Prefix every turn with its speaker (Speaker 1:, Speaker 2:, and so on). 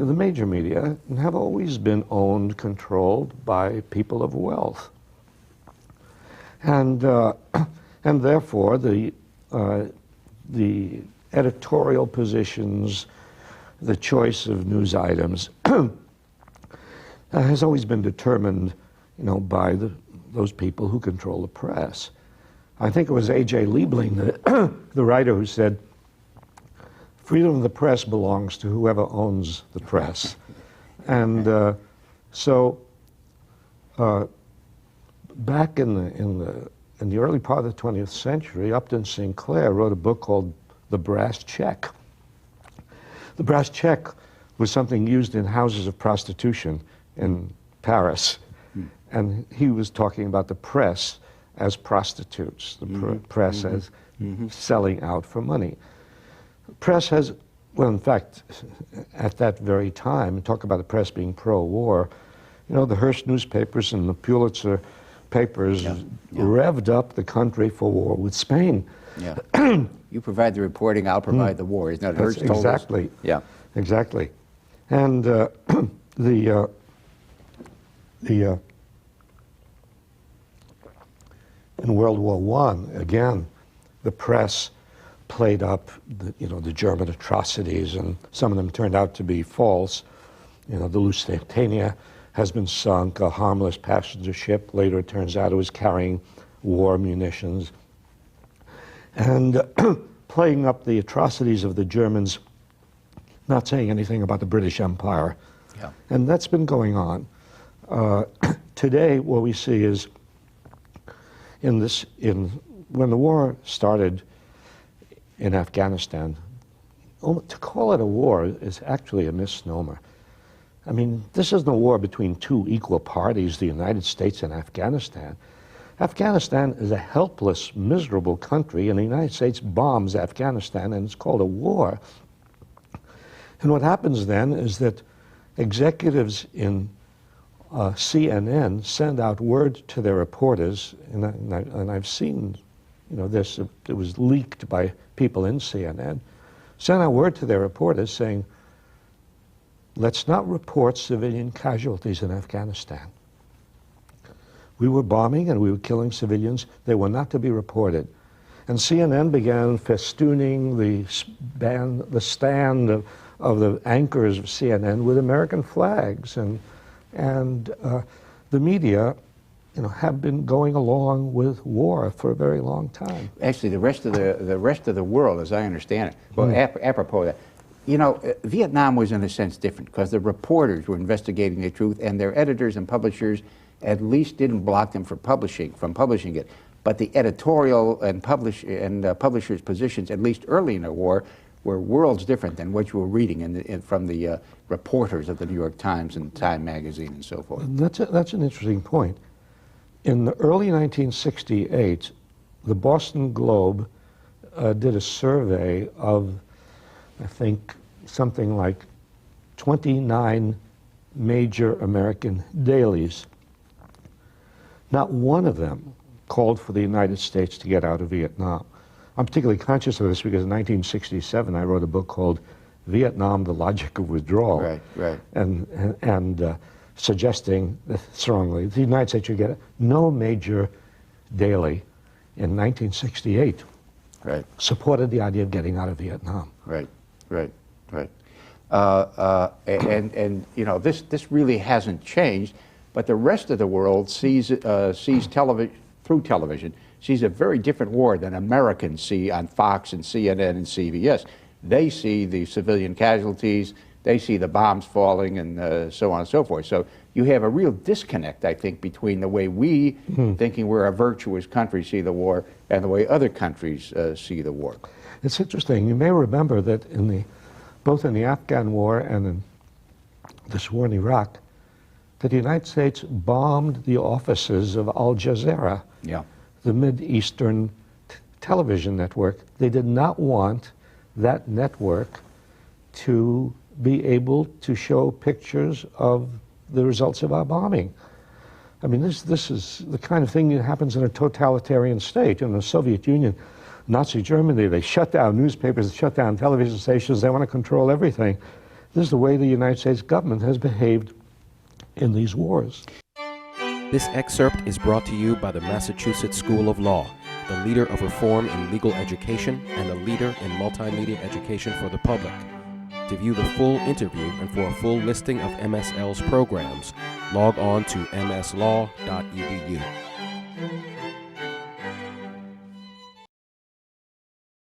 Speaker 1: the major media have always been owned, controlled by people of wealth. And therefore, the editorial positions, the choice of news items has always been determined, by those people who control the press. I think it was A.J. Liebling, the writer, who said, freedom of the press belongs to whoever owns the press. And back in the early part of the 20th century, Upton Sinclair wrote a book called The Brass Check. The brass check was something used in houses of prostitution in Paris. And he was talking about the press as prostitutes, the press as selling out for money. Press has, well, in fact, at that very time, talk about the press being pro-war, the Hearst newspapers and the Pulitzer papers revved up the country for war with Spain.
Speaker 2: Yeah. You provide the reporting, I'll provide the war. Isn't that Hearst told us?
Speaker 1: Exactly.
Speaker 2: Yeah.
Speaker 1: Exactly. And in World War I, again, the press played up the German atrocities, and some of them turned out to be false. The Lusitania has been sunk, a harmless passenger ship. Later it turns out it was carrying war munitions. And playing up the atrocities of the Germans, not saying anything about the British Empire.
Speaker 2: Yeah.
Speaker 1: And that's been going on. Today, what we see is, when the war started in Afghanistan, to call it a war is actually a misnomer. I mean, this isn't a war between two equal parties, the United States and Afghanistan. Afghanistan is a helpless, miserable country, and the United States bombs Afghanistan, and it's called a war. And what happens then is that executives in CNN send out word to their reporters, and I've seen this, it was leaked by people in CNN, send out word to their reporters saying, let's not report civilian casualties in Afghanistan. We were bombing and we were killing civilians. They were not to be reported. And CNN began festooning the stand of the anchors of CNN with American flags, and the media, have been going along with war for a very long time.
Speaker 2: Actually, the rest of the world, as I understand it, well, apropos of that, Vietnam was in a sense different because the reporters were investigating the truth, and their editors and publishers at least didn't block them from publishing it. But the editorial and publishers' positions, at least early in the war, were worlds different than what you were reading from the reporters of the New York Times and Time magazine and so forth.
Speaker 1: That's an interesting point. In the early 1968, the Boston Globe did a survey of, I think, something like 29 major American dailies. Not one of them called for the United States to get out of Vietnam. I'm particularly conscious of this because in 1967 I wrote a book called Vietnam, The Logic of Withdrawal.
Speaker 2: Right.
Speaker 1: And suggesting strongly the United States should get it. No major daily in 1968 supported the idea of getting out of Vietnam.
Speaker 2: Right. This really hasn't changed, but the rest of the world sees television through television, sees a very different war than Americans see on Fox and CNN and CBS. They see the civilian casualties, they see the bombs falling, and so on and so forth. So you have a real disconnect, I think, between the way we, thinking we're a virtuous country, see the war, and the way other countries see the war.
Speaker 1: It's interesting. You may remember that both in the Afghan War and in this war in Iraq, that the United States bombed the offices of Al Jazeera, the Mid-Eastern television network. They did not want that network to be able to show pictures of the results of our bombing. I mean, this is the kind of thing that happens in a totalitarian state. In the Soviet Union, Nazi Germany, they shut down newspapers, they shut down television stations, they want to control everything. This is the way the United States government has behaved in these wars.
Speaker 3: This excerpt is brought to you by the Massachusetts School of Law, the leader of reform in legal education and a leader in multimedia education for the public. To view the full interview and for a full listing of MSL's programs, log on to mslaw.edu.